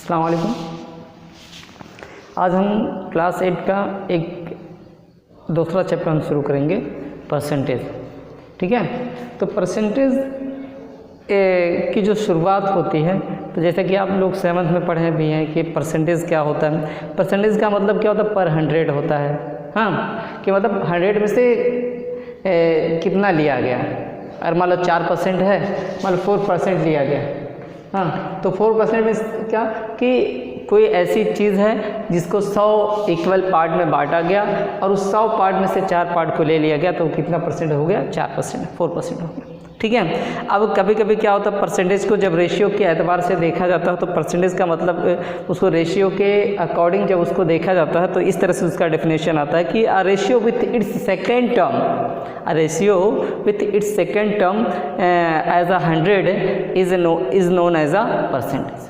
अस्सलाम वालेकुम। आज हम क्लास 8 का एक दूसरा चैप्टर हम शुरू करेंगे, परसेंटेज। ठीक है, तो परसेंटेज की जो शुरुआत होती है, तो जैसे कि आप लोग 7th में पढ़े भी हैं कि परसेंटेज क्या होता है। परसेंटेज का मतलब क्या होता है? पर 100 होता है। हाँ, कि मतलब 100 में से कितना लिया गया। अगर मान लो 4% है, मान लो 4% लिया गया। हाँ, तो 4% में क्या कि कोई ऐसी चीज़ है जिसको 100 इक्वल पार्ट में बांटा गया और उस 100 पार्ट में से 4 पार्ट को ले लिया गया, तो कितना परसेंट हो गया? 4%, 4% हो गया। ठीक है, अब कभी कभी क्या होता है, परसेंटेज को जब रेशियो के एतबार से देखा जाता है, तो परसेंटेज का मतलब उसको रेशियो के अकॉर्डिंग जब उसको देखा जाता है, तो इस तरह से उसका डेफिनेशन आता है कि a ratio with its second term, a ratio with its second term as a 100 is known as a percentage.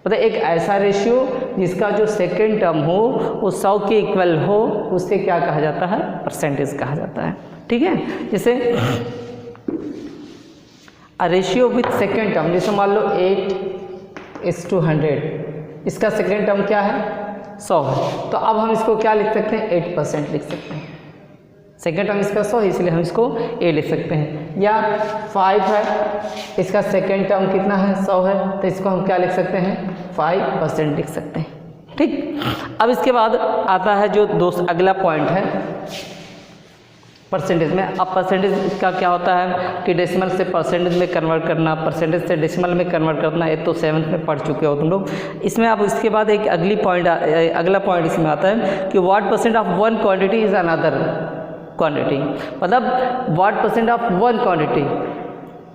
मतलब एक ऐसा रेशियो जिसका जो सेकेंड टर्म हो वो 100 के इक्वल हो, उससे क्या कहा जाता है? परसेंटेज कहा जाता है। ठीक है, जैसे अ रेशियो विथ सेकेंड टर्म, जैसे मान लो 8:100, इसका सेकेंड टर्म क्या है? 100 है। तो अब हम इसको क्या लिख सकते हैं? 8% लिख सकते हैं। सेकेंड टर्म इसका 100 है, इसलिए हम इसको ए लिख सकते हैं। या 5 है, इसका सेकेंड टर्म कितना है? 100 है, तो इसको हम क्या लिख सकते हैं? 5% लिख सकते हैं। ठीक, अब इसके बाद आता है जो अगला पॉइंट है परसेंटेज में। अब परसेंटेज का क्या होता है कि डेसिमल से परसेंटेज में कन्वर्ट करना, परसेंटेज से डेसिमल में कन्वर्ट करना, ये तो 7th में पढ़ चुके हो तुम लोग। इसमें अब इसके बाद एक अगला पॉइंट इसमें आता है कि what percent of one quantity is another quantity. मतलब what percent of one quantity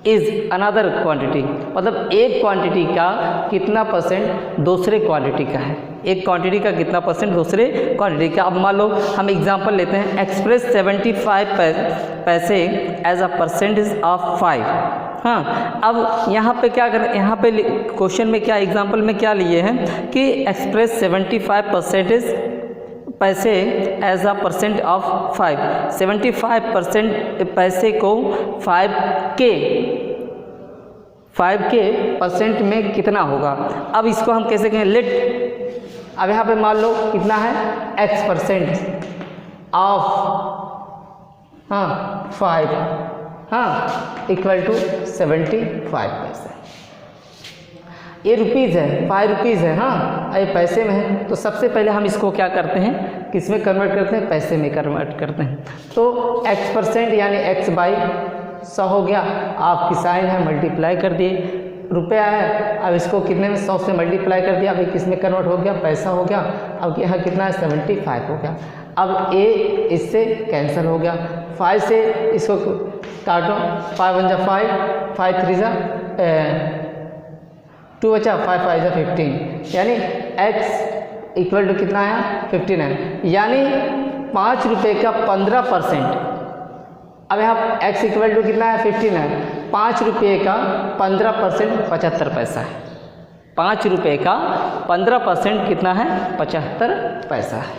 is another quantity, मतलब एक क्वांटिटी का कितना परसेंट दूसरे क्वांटिटी का है। एक क्वांटिटी का कितना परसेंट दूसरे क्वांटिटी का। अब मान लो हम एग्जांपल लेते हैं, एक्सप्रेस 75 पैसे एज अ परसेंटेज ऑफ 5। हाँ, अब यहाँ पे क्या करें, यहाँ पे क्वेश्चन में क्या, एग्जांपल में क्या लिए हैं कि एक्सप्रेस 75% पैसे एज अ परसेंट ऑफ 5। 75% पैसे को 5 के परसेंट में कितना होगा। अब इसको हम कैसे कहें? लेट, अब यहाँ पे मान लो कितना है? x% ऑफ 5 इक्वल टू 75 पैसे। ये रुपीज़ है, 5 रुपीज़ है। हाँ, ये पैसे में है, तो सबसे पहले हम इसको क्या करते हैं? किस में कन्वर्ट करते हैं? पैसे में कन्वर्ट करते हैं। तो x% यानी x/100 हो गया। आपकी साइन है, मल्टीप्लाई कर दिए। रुपया है, अब इसको कितने में? 100 से मल्टीप्लाई कर दिया। अभी किस में कन्वर्ट हो गया? पैसा हो गया। अब यहाँ कितना है? 75 हो गया। अब a इससे कैंसिल हो गया। 5 से इसको काटो, 5 × 5, 5 3 2 बचा, 5 5 15, यानी x इक्वल टू कितना आया? 15 है। यानी 5 रुपये का 15%। अब यहाँ x इक्वल टू कितना है? 15 है। 5 रुपये का 15% 75 पैसा है। 5 रुपये का 15% कितना है? 75 पैसा है।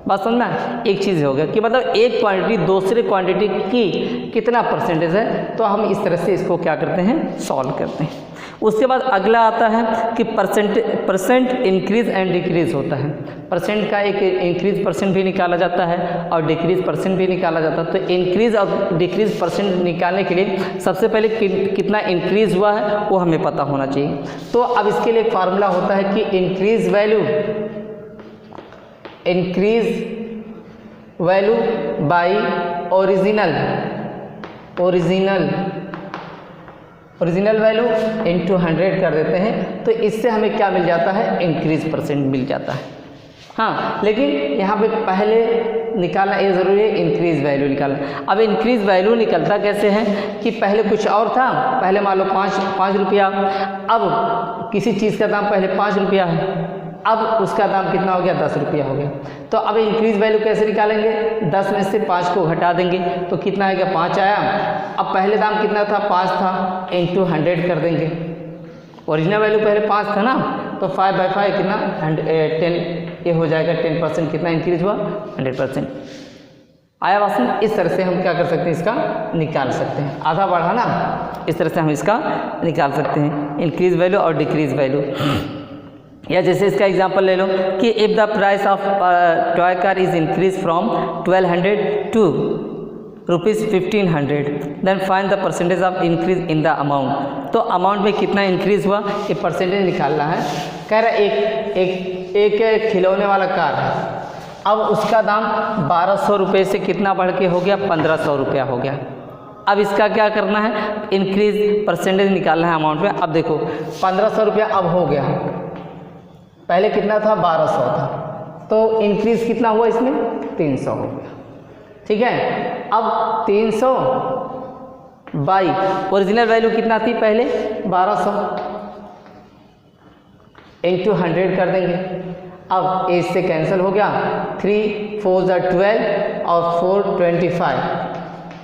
बात समझ में? एक चीज़ हो गया कि मतलब एक क्वांटिटी दूसरे क्वांटिटी की कितना परसेंटेज है, तो हम इस तरह से इसको क्या करते हैं? सॉल्व करते हैं। उसके बाद अगला आता है कि परसेंट इंक्रीज एंड डिक्रीज होता है। परसेंट का एक इंक्रीज परसेंट भी निकाला जाता है और डिक्रीज परसेंट भी निकाला जाता है। तो इंक्रीज और डिक्रीज परसेंट निकालने के लिए सबसे पहले कितना इंक्रीज हुआ है वो हमें पता होना चाहिए। तो अब इसके लिए एक फार्मूला होता है कि increase value by original value into 100 कर देते हैं, तो इससे हमें क्या मिल जाता है? इंक्रीज परसेंट मिल जाता है। हाँ, लेकिन यहाँ पे पहले निकालना ये ज़रूरी है, इंक्रीज वैल्यू निकालना। अब इंक्रीज वैल्यू निकलता कैसे है कि पहले कुछ और था, पहले मान लो 5 रुपया, अब किसी चीज़ का दाम पहले 5 रुपया है, अब उसका दाम कितना हो गया? 10 रुपया हो गया। तो अब इंक्रीज वैल्यू कैसे निकालेंगे? 10 में से 5 को घटा देंगे, तो कितना आएगा? 5 आया। अब पहले दाम कितना था? 5 था, इंटू 100 कर देंगे। ओरिजिनल वैल्यू पहले 5 था ना, तो 5/5 कितना? 10, ये हो जाएगा 10%। कितना इंक्रीज हुआ? 100%। आया बात समझ? इस तरह से हम क्या कर सकते हैं? इसका निकाल सकते हैं। आधा बढ़ा ना, इस तरह से हम इसका निकाल सकते हैं, इंक्रीज वैल्यू और डिक्रीज वैल्यू। या जैसे इसका एग्जांपल ले लो कि if the price of toy car is increase from 1200 to ₹1500 then find the percentage of increase in the amount. तो अमाउंट में कितना इंक्रीज हुआ ये परसेंटेज निकालना है। कह रहा एक खिलौने वाला कार है, अब उसका दाम 1200 रुपये से कितना बढ़ के हो गया 1500 रुपया हो गया। अब इसका क्या करना है, इंक्रीज परसेंटेज निकालना है अमाउंट में। अब देखो 1500 रुपया अब हो गया, पहले कितना था 1200 था, तो इंक्रीज कितना हुआ इसमें 300 हो गया। ठीक है, अब 300 बाई ओरिजिनल वैल्यू कितना थी पहले 1200 इंटू 100 कर देंगे। अब एज से कैंसिल हो गया, 3 4 12 और 4 25,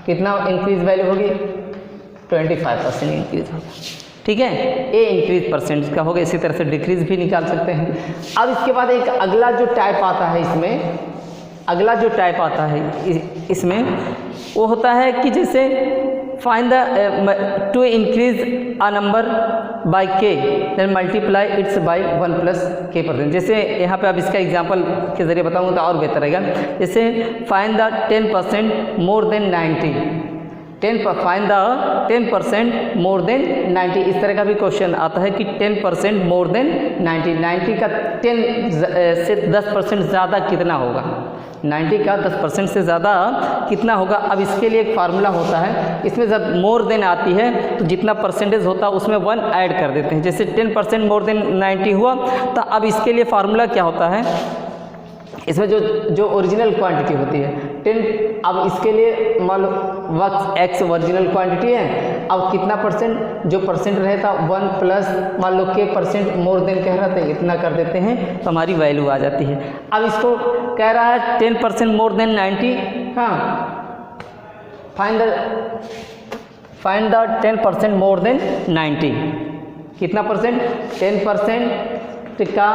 कितना इंक्रीज वैल्यू होगी 25% इंक्रीज होगा। ठीक है, ए इंक्रीज परसेंट का होगा। इसी तरह से डिक्रीज भी निकाल सकते हैं। अब इसके बाद एक अगला जो टाइप आता है इसमें, अगला जो टाइप आता है इसमें वो होता है कि जैसे find the to increase a number by k then multiply its by 1 plus k%। जैसे यहाँ पे अब इसका एग्जांपल के ज़रिए बताऊँगा तो और बेहतर रहेगा। जैसे find the 10% more than 90, find the 10% more than 90। इस तरह का भी क्वेश्चन आता है कि 10% मोर देन 90 का 10 से 10% ज़्यादा कितना होगा, 90 का 10% से ज़्यादा कितना होगा। अब इसके लिए एक फार्मूला होता है, इसमें जब मोर देन आती है तो जितना परसेंटेज होता है उसमें 1 ऐड कर देते हैं। जैसे 10% मोर देन 90 हुआ, तो अब इसके लिए फार्मूला क्या होता है, इसमें जो ओरिजिनल क्वांटिटी होती है 10, अब इसके लिए मान लो वक्त x ओरिजिनल क्वांटिटी है, अब कितना परसेंट जो परसेंट रहता 1 प्लस मान लो k% मोर देन कह रहा था इतना कर देते हैं तो हमारी वैल्यू आ जाती है। अब इसको कह रहा है 10% मोर देन 90, हाँ फाइंड द 10% मोर देन 90, कितना परसेंट 10% का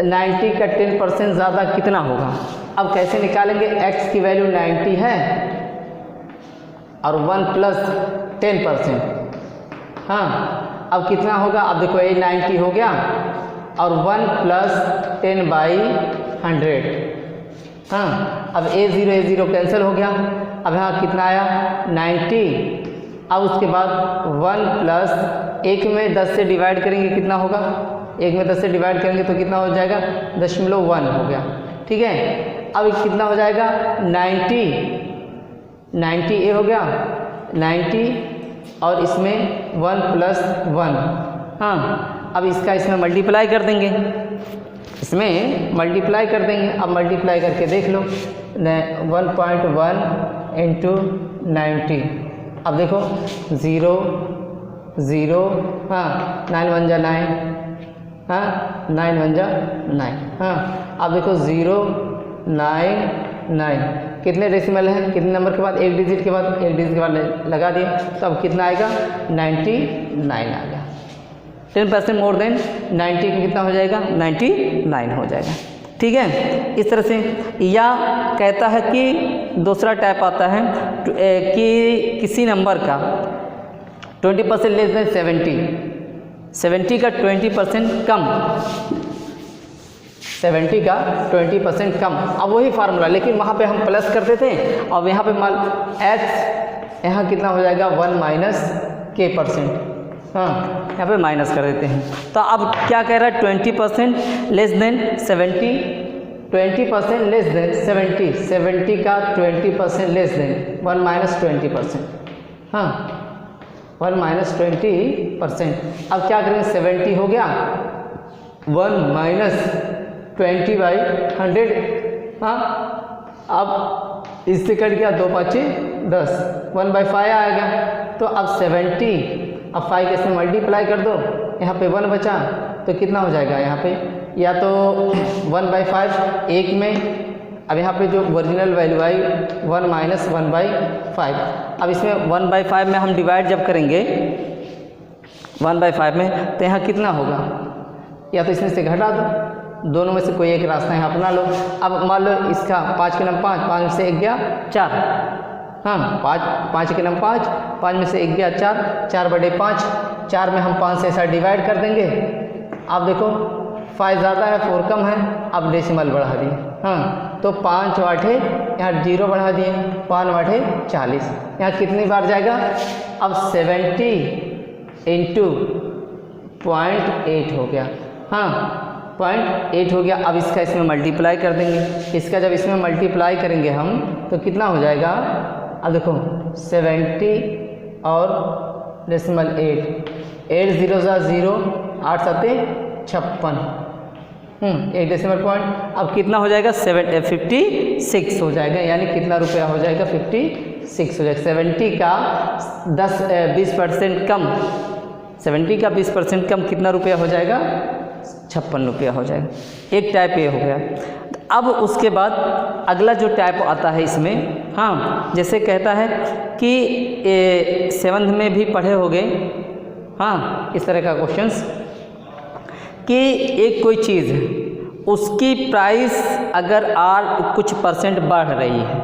90 का 10% ज़्यादा कितना होगा। अब कैसे निकालेंगे, x की वैल्यू 90 है और 1 प्लस 10%, हाँ अब कितना होगा, अब देखो ये 90 हो गया और 1 प्लस 10/100, हाँ अब a0 कैंसिल हो गया। अब यहाँ कितना आया 90, अब उसके बाद 1 प्लस 1 में 10 से डिवाइड करेंगे कितना होगा, 1 में 10 से डिवाइड करेंगे तो कितना हो जाएगा 0.1 हो गया। ठीक है, अब कितना हो जाएगा 90 ए हो गया 90 और इसमें 1 प्लस 1, हाँ अब इसमें मल्टीप्लाई कर देंगे, इसमें मल्टीप्लाई कर देंगे। अब मल्टीप्लाई करके देख लो 1.1 इंटू 90, अब देखो 0 0, हाँ 9 1 जा 9, हाँ 9 1 जा 9, हाँ अब देखो 0 9 9, कितने डेसिमल हैं, कितने नंबर के बाद एक डिजिट के बाद लगा दिए तो अब कितना आएगा 99 आ गया। 10% मोर देन 90 का कितना हो जाएगा 99 हो जाएगा। ठीक है, इस तरह से। या कहता है कि दूसरा टाइप आता है कि किसी नंबर का 20% लेस देन 70 का 20% कम, 70 का 20% कम। अब वही फार्मूला, लेकिन वहाँ पे हम प्लस करते थे और यहाँ पे मान x यहाँ कितना हो जाएगा 1 माइनस k%, हाँ यहाँ पे माइनस कर देते हैं। तो अब क्या कह रहा है 20% लेस देन 70, 20% लेस देन 70 का 20% लेस देन 1 माइनस 20%, हाँ 1 माइनस 20%। अब क्या करेंगे 70 हो गया 1 माइनस 20/100, हाँ अब इससे कट गया 2 5 10, 1/5 आ गया। तो अब 70, अब 5 के से मल्टीप्लाई कर दो, यहाँ पे 1 बचा तो कितना हो जाएगा यहाँ पे, या तो 1/5 एक में, अब यहाँ पे जो ओरिजिनल वैल्यू आई 1 माइनस 1/5। अब इसमें 1/5 में हम डिवाइड जब करेंगे 1/5 में तो यहाँ कितना होगा, या तो इसमें से घटा दो, दोनों में से कोई एक रास्ता यहाँ अपना लो। अब मान लो इसका 5 के नम 5 में से 1 गया 4, हाँ 5 के नम 5 में से 1 गया 4 4/5, 4 में हम 5 से ऐसा डिवाइड कर देंगे अब देखो 5 ज़्यादा है 4 कम है, अब डेसिमल बढ़ा दिए। हाँ, तो 5 वाटे यहाँ 0 बढ़ा दिए, 5 वाटे 40, यहाँ कितनी बार जाएगा? अब 70 इंटू 0.8 हो गया। हाँ, 0.8 हो गया। अब इसका इसमें मल्टीप्लाई कर देंगे। इसका जब इसमें मल्टीप्लाई करेंगे हम तो कितना हो जाएगा? अब देखो 70 और डेसिमल 8 0 0, 8 7 56, एक डेसिमल पॉइंट। अब कितना हो जाएगा? 56 हो जाएगा, यानी कितना रुपया हो जाएगा? 56 हो जाएगा। 70 का 20% कम, 70 का 20% कम कितना रुपया हो जाएगा? 56 रुपया हो जाएगा। एक टाइप ये हो गया। अब उसके बाद अगला जो टाइप आता है इसमें, हाँ, जैसे कहता है कि 7th में भी पढ़े होंगे, हाँ, इस तरह का क्वेश्चंस कि एक कोई चीज़ है, उसकी प्राइस अगर कुछ % बढ़ रही है,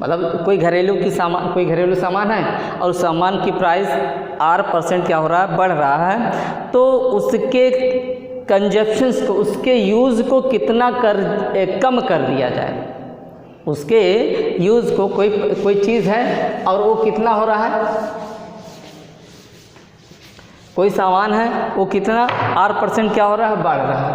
मतलब कोई घरेलू सामान है और उस सामान की प्राइस % क्या हो रहा है? बढ़ रहा है, तो उसके कंजप्शंस को, उसके यूज़ को कितना कम कर दिया जाए। उसके यूज़ को कोई चीज़ है और वो कितना हो रहा है? कोई सामान है, वो कितना % क्या हो रहा है? बढ़ रहा है।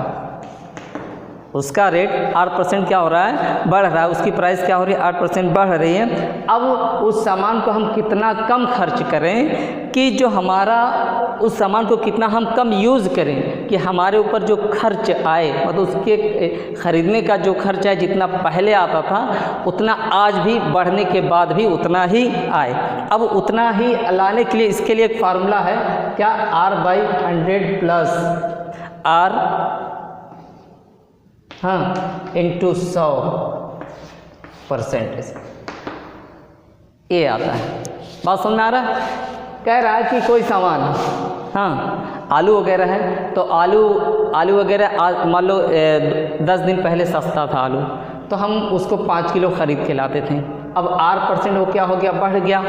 उसका रेट 8% क्या हो रहा है? बढ़ रहा है। उसकी प्राइस क्या हो रही है? 8% बढ़ रही है। अब उस सामान को हम कितना कम खर्च करें कि जो हमारा उस सामान को कितना हम कम यूज़ करें कि हमारे ऊपर जो खर्च आए, मतलब उसके ख़रीदने का जो खर्च है जितना पहले आता था उतना आज भी बढ़ने के बाद भी उतना ही आए। अब उतना ही लाने के लिए इसके लिए एक फार्मूला है, क्या? R/100 प्लस R, हाँ, इंटू 100%, ये आता है। बात समझ में आ रहा है? कह रहा है कि कोई सामान, हाँ, आलू वगैरह है, तो आलू वगैरह मान लो 10 दिन पहले सस्ता था आलू, तो हम उसको 5 किलो ख़रीद के लाते थे। अब R% वो क्या हो गया? बढ़ गया।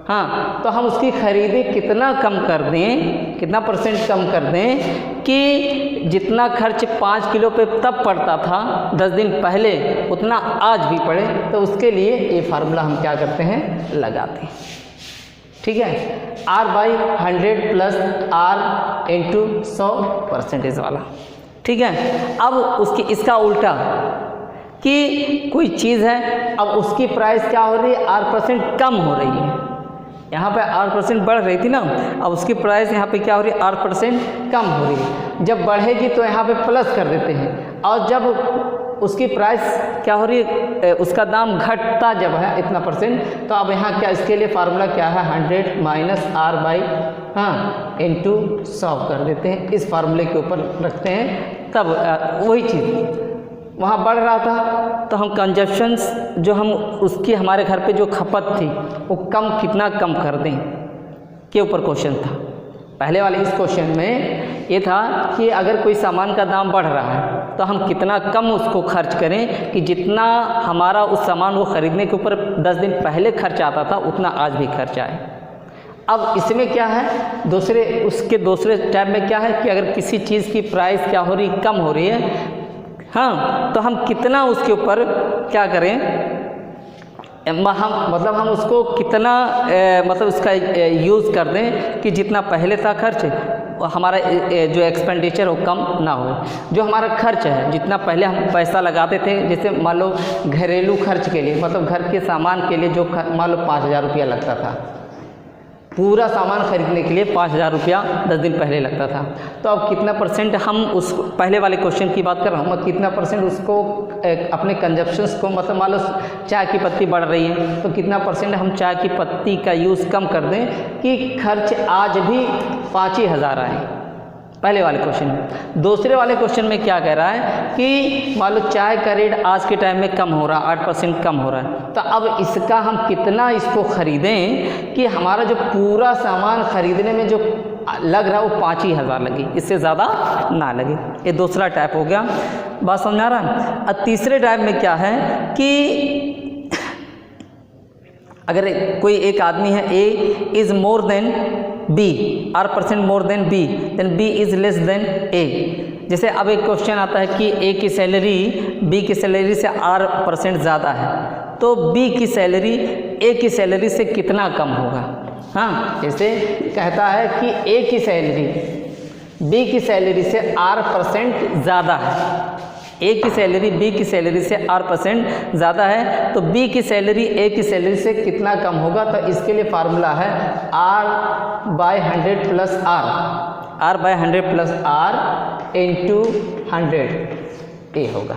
हाँ, तो हम उसकी खरीदी कितना कम कर दें, कितना % कम कर दें कि जितना खर्च 5 किलो पे तब पड़ता था 10 दिन पहले, उतना आज भी पड़े। तो उसके लिए ये फार्मूला हम क्या करते हैं? लगाते हैं। ठीक है, R/100 प्लस R इंटू 100% वाला। ठीक है, अब इसका उल्टा कि कोई चीज़ है, अब उसकी प्राइस क्या हो रही है? R% कम हो रही है। यहाँ पे R% बढ़ रही थी ना, अब उसकी प्राइस यहाँ पे क्या हो रही है? R% कम हो रही है। जब बढ़ेगी तो यहाँ पे प्लस कर देते हैं, और जब उसकी प्राइस क्या हो रही है? उसका दाम घटता जब है इतना %, तो अब यहाँ क्या, इसके लिए फार्मूला क्या है? 100 माइनस R/, हाँ, इंटू 100 कर देते हैं। इस फार्मूले के ऊपर रखते हैं, तब वही चीज़ वहाँ बढ़ रहा था, तो हम कंजप्शंस जो हम उसकी हमारे घर पे जो खपत थी वो कितना कम कर दें के ऊपर क्वेश्चन था। पहले वाले इस क्वेश्चन में ये था कि अगर कोई सामान का दाम बढ़ रहा है तो हम कितना कम उसको खर्च करें कि जितना हमारा उस सामान को ख़रीदने के ऊपर 10 दिन पहले खर्च आता था उतना आज भी खर्च आए। अब इसमें क्या है? दूसरे टाइप में क्या है कि अगर किसी चीज़ की प्राइस क्या हो रही? कम हो रही है, हाँ, तो हम कितना उसके ऊपर क्या करें? हम उसको कितना मतलब उसका यूज़ कर दें कि जितना पहले था खर्च, हमारा जो एक्सपेंडिचर हो कम ना हो। जो हमारा खर्च है, जितना पहले हम पैसा लगाते थे, जैसे मान लो घरेलू खर्च के लिए, मतलब घर के सामान के लिए जो मान लो 5,000 रुपया लगता था, पूरा सामान खरीदने के लिए 5,000 रुपया 10 दिन पहले लगता था, तो अब कितना % हम उस पहले वाले क्वेश्चन की बात कर रहा हूँ, मैं कितना % उसको अपने कंजप्शंस को, मतलब मान लो चाय की पत्ती बढ़ रही है तो कितना % हम चाय की पत्ती का यूज़ कम कर दें कि खर्च आज भी 5,000 आए। पहले वाले क्वेश्चन में। दूसरे वाले क्वेश्चन में क्या कह रहा है कि मान लो चाय का रेट आज के टाइम में कम हो रहा है, 8% कम हो रहा है, तो अब इसका हम कितना इसको ख़रीदें कि हमारा जो पूरा सामान ख़रीदने में जो लग रहा है वो 5,000 लगे, इससे ज़्यादा ना लगे। ये दूसरा टाइप हो गया। बात समझ आ रहा है? और तीसरे टाइप में क्या है कि अगर कोई एक आदमी है, A is more than B, R percent more than B, then B is less than A. जैसे अब एक क्वेश्चन आता है कि ए की सैलरी बी की सैलरी से आर परसेंट ज़्यादा है, तो बी की सैलरी ए की सैलरी से कितना कम होगा। हाँ, जैसे कहता है कि ए की सैलरी बी की सैलरी से आर परसेंट ज़्यादा है, ए की सैलरी बी की सैलरी से आर परसेंट ज़्यादा है, तो बी की सैलरी ए की सैलरी से कितना कम होगा। तो इसके लिए फार्मूला है R/100 plus R/100 plus R into 100 ए होगा।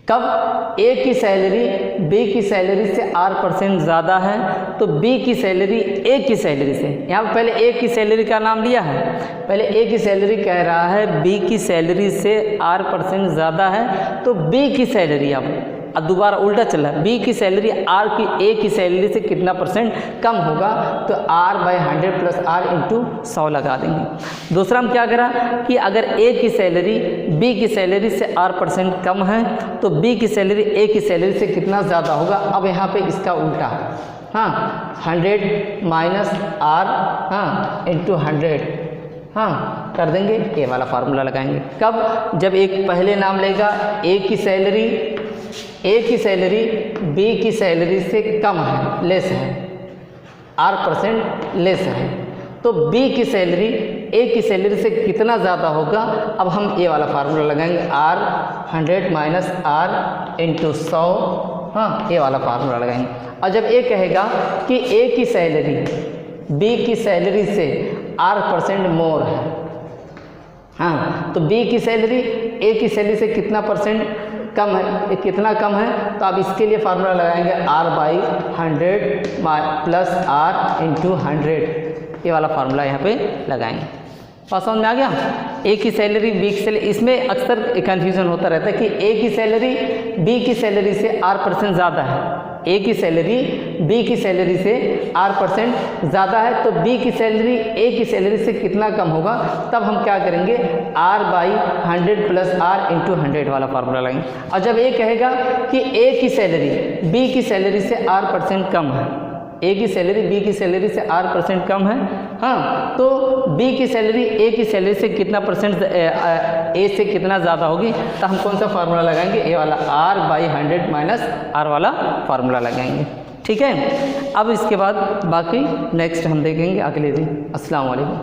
कब ए की सैलरी बी की सैलरी से आर परसेंट ज़्यादा है, तो बी की सैलरी ए की सैलरी से, यहाँ पर पहले ए की सैलरी का नाम लिया है, पहले ए की सैलरी कह रहा है बी की सैलरी से आर परसेंट ज़्यादा है, तो बी की सैलरी अब दोबारा उल्टा चला, बी की सैलरी आर की ए की सैलरी से कितना परसेंट कम होगा, तो R/100 प्लस R इंटू 100 लगा देंगे। दूसरा हम क्या करा कि अगर ए की सैलरी बी की सैलरी से आर परसेंट कम है, तो बी की सैलरी ए की सैलरी से कितना ज़्यादा होगा। अब यहाँ पे इसका उल्टा, हाँ, 100 माइनस आर, हाँ, इंटू 100, हाँ, कर देंगे, ए वाला फार्मूला लगाएंगे। कब, जब एक पहले नाम लेगा ए की सैलरी बी की सैलरी से कम है, लेस है, आर परसेंट लेस है, तो बी की सैलरी ए की सैलरी से कितना ज़्यादा होगा। अब हम ए वाला फार्मूला लगाएंगे, R/100 माइनस R इंटू 100, हाँ, ए वाला फार्मूला लगाएंगे। और जब ए कहेगा कि ए की सैलरी बी की सैलरी से आर परसेंट मोर है, हाँ, तो बी की सैलरी ए की सैलरी से कितना परसेंट कम है, कितना कम है, तो आप इसके लिए फार्मूला लगाएंगे R/100 प्लस R इंटू 100, ये वाला फार्मूला यहाँ पे लगाएंगे। बात समझ में आ गया। ए की सैलरी बी की सैलरी, इसमें अक्सर कन्फ्यूज़न होता रहता है कि ए की सैलरी बी की सैलरी से आर परसेंट ज़्यादा है, ए की सैलरी बी की सैलरी से आर परसेंट ज़्यादा है, तो बी की सैलरी ए की सैलरी से कितना कम होगा। तब हम क्या करेंगे, R/100 प्लस R इंटू 100 वाला फार्मूला लगाएंगे। और जब ए कहेगा कि ए की सैलरी बी की सैलरी से आर परसेंट कम है, ए की सैलरी बी की सैलरी से आर परसेंट कम है, हाँ, तो बी की सैलरी ए की सैलरी से कितना परसेंट ए से कितना ज़्यादा होगी, तो हम कौन सा फार्मूला लगाएंगे, ए वाला R/100 माइनस R वाला फार्मूला लगाएंगे। ठीक है, अब इसके बाद बाकी नेक्स्ट हम देखेंगे अगले दिन। अस्सलाम वालेकुम।